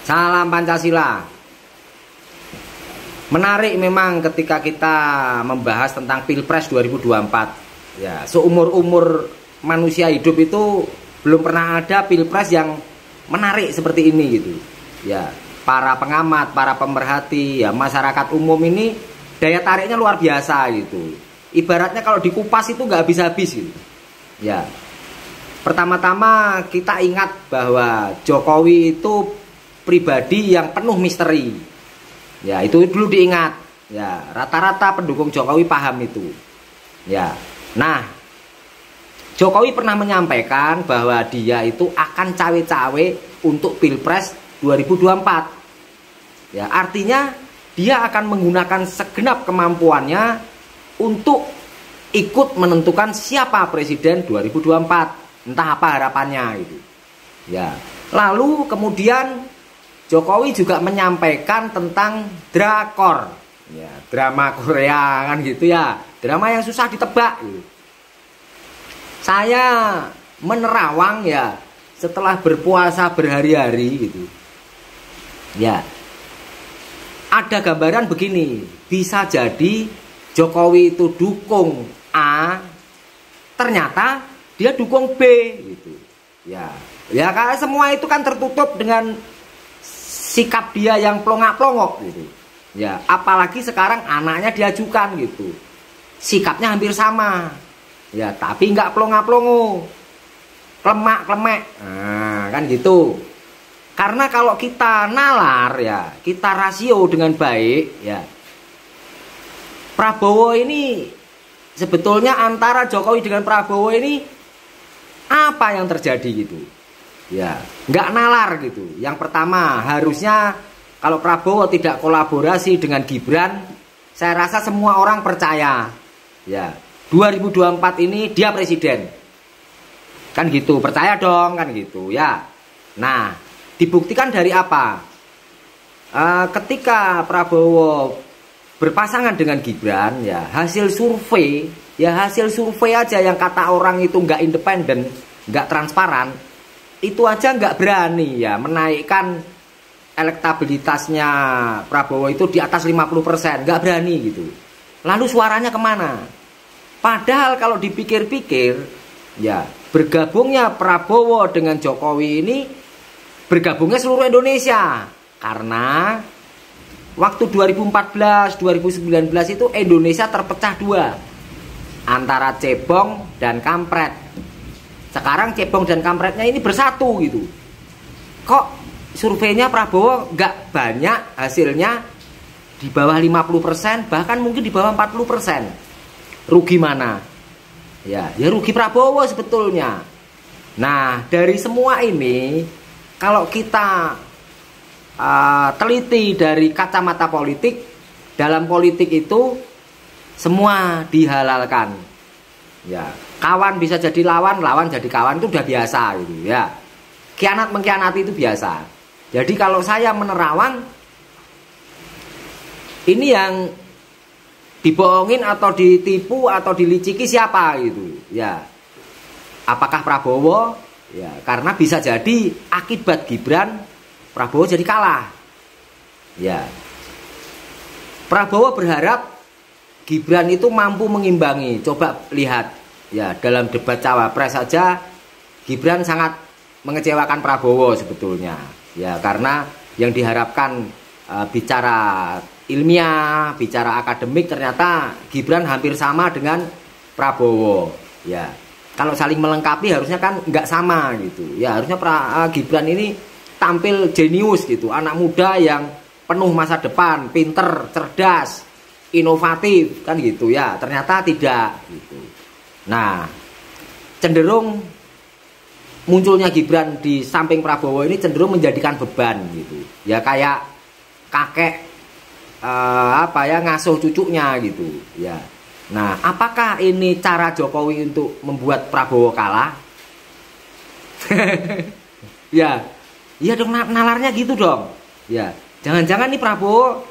Salam Pancasila. Menarik memang ketika kita membahas tentang Pilpres 2024. Ya, seumur-umur manusia hidup itu belum pernah ada Pilpres yang menarik seperti ini gitu. Ya, para pengamat, para pemerhati, ya masyarakat umum ini daya tariknya luar biasa gitu. Ibaratnya kalau dikupas itu nggak habis-habis gitu. Ya. Pertama-tama kita ingat bahwa Jokowi itu pribadi yang penuh misteri. Ya, itu dulu diingat. Ya, rata-rata pendukung Jokowi paham itu. Ya. Nah, Jokowi pernah menyampaikan bahwa dia itu akan cawe-cawe untuk Pilpres 2024. Ya, artinya dia akan menggunakan segenap kemampuannya untuk ikut menentukan siapa presiden 2024. Entah apa harapannya itu. Ya. Lalu kemudian Jokowi juga menyampaikan tentang drakor, ya, drama Korea kan gitu ya, drama yang susah ditebak. Gitu. Saya menerawang ya setelah berpuasa berhari-hari gitu, ya, ada gambaran begini, bisa jadi Jokowi itu dukung A, ternyata dia dukung B, gitu, ya, ya karena semua itu kan tertutup dengan sikap dia yang plongak-plongok gitu. Ya, apalagi sekarang anaknya diajukan gitu. Sikapnya hampir sama. Ya, tapi nggak plongak-plongo. Klemak-klemek. Nah, kan gitu. Karena kalau kita nalar ya, kita rasio dengan baik ya. Prabowo ini sebetulnya antara Jokowi dengan Prabowo ini apa yang terjadi gitu. Ya, nggak nalar gitu. Yang pertama, harusnya kalau Prabowo tidak kolaborasi dengan Gibran, saya rasa semua orang percaya. Ya, 2024 ini dia presiden. Kan gitu, percaya dong kan gitu ya. Nah, dibuktikan dari apa? Ketika Prabowo berpasangan dengan Gibran, ya hasil survei aja yang kata orang itu nggak independen, nggak transparan. Itu aja nggak berani ya menaikkan elektabilitasnya Prabowo itu di atas 50%, nggak berani gitu. Lalu suaranya kemana? Padahal kalau dipikir-pikir ya bergabungnya Prabowo dengan Jokowi ini bergabungnya seluruh Indonesia. Karena waktu 2014, 2019 itu Indonesia terpecah dua antara cebong dan kampret. Sekarang cebong dan kampretnya ini bersatu gitu. Kok surveinya Prabowo nggak banyak hasilnya di bawah 50%, bahkan mungkin di bawah 40%. Rugi mana? Ya rugi Prabowo sebetulnya. Nah, dari semua ini kalau kita teliti dari kacamata politik, dalam politik itu semua dihalalkan. Ya, kawan bisa jadi lawan, lawan jadi kawan itu udah biasa gitu ya. Khianat mengkhianati itu biasa. Jadi kalau saya menerawang ini yang dibohongin atau ditipu atau diliciki siapa gitu ya. Apakah Prabowo? Ya, karena bisa jadi akibat Gibran Prabowo jadi kalah. Ya. Prabowo berharap Gibran itu mampu mengimbangi. Coba lihat ya, dalam debat cawapres saja Gibran sangat mengecewakan Prabowo sebetulnya. Ya, karena yang diharapkan bicara ilmiah, bicara akademik, ternyata Gibran hampir sama dengan Prabowo. Ya, kalau saling melengkapi harusnya kan nggak sama gitu. Ya, harusnya Gibran ini tampil jenius gitu, anak muda yang penuh masa depan, pinter, cerdas, inovatif kan gitu ya. Ternyata tidak gitu. Nah, cenderung munculnya Gibran di samping Prabowo ini cenderung menjadikan beban gitu. Ya kayak kakek ngasuh cucunya gitu ya. Nah, apakah ini cara Jokowi untuk membuat Prabowo kalah? Ya dong, nalarnya gitu dong. Ya, jangan-jangan nih Prabowo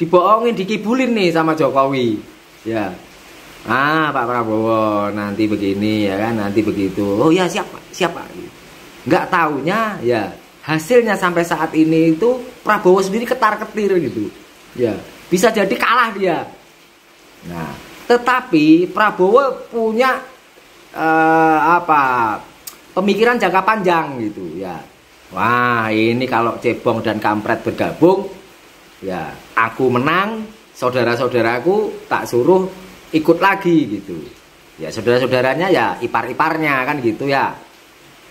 dibohongin, dikibulin nih sama Jokowi. Ya, Pak Prabowo nanti begini ya kan, nanti begitu. Oh ya siapa? Nggak taunya ya hasilnya sampai saat ini itu Prabowo sendiri ketar-ketir gitu. Ya, bisa jadi kalah dia. Nah, tetapi Prabowo punya pemikiran jangka panjang gitu ya. Wah, ini kalau Cebong dan Kampret bergabung, ya aku menang, saudara-saudaraku tak suruh ikut lagi gitu. Ya saudara-saudaranya ya ipar-iparnya kan gitu ya.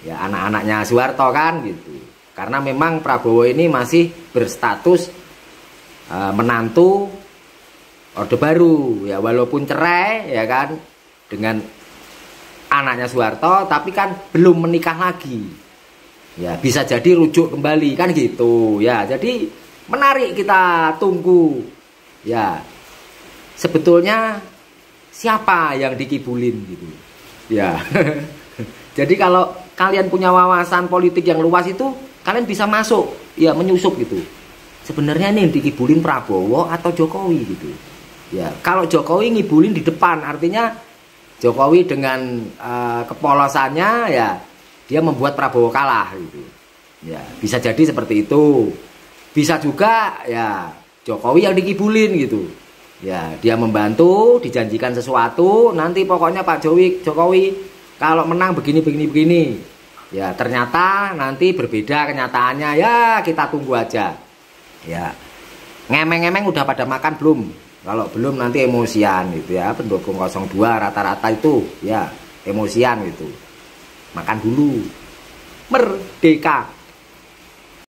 Ya anak-anaknya Soeharto kan gitu. Karena memang Prabowo ini masih berstatus menantu Orde Baru ya, walaupun cerai ya kan dengan anaknya Soeharto, tapi kan belum menikah lagi. Ya, bisa jadi rujuk kembali kan gitu. Ya, jadi menarik kita tunggu. Ya. Sebetulnya siapa yang dikibulin gitu. Ya. Jadi kalau kalian punya wawasan politik yang luas itu, kalian bisa masuk ya menyusup gitu. Sebenarnya ini yang dikibulin Prabowo atau Jokowi gitu. Ya, kalau Jokowi ngibulin di depan, artinya Jokowi dengan kepolosannya ya dia membuat Prabowo kalah gitu. Ya, bisa jadi seperti itu. Bisa juga ya Jokowi yang dikibulin gitu. Ya, dia membantu, dijanjikan sesuatu, nanti pokoknya Pak Jokowi kalau menang begini. Ya, ternyata nanti berbeda kenyataannya, ya kita tunggu aja. Ya. Ngemeng-ngemeng udah pada makan belum? Kalau belum nanti emosian gitu ya. Pendukung 02 rata-rata itu ya emosian gitu. Makan dulu. Merdeka.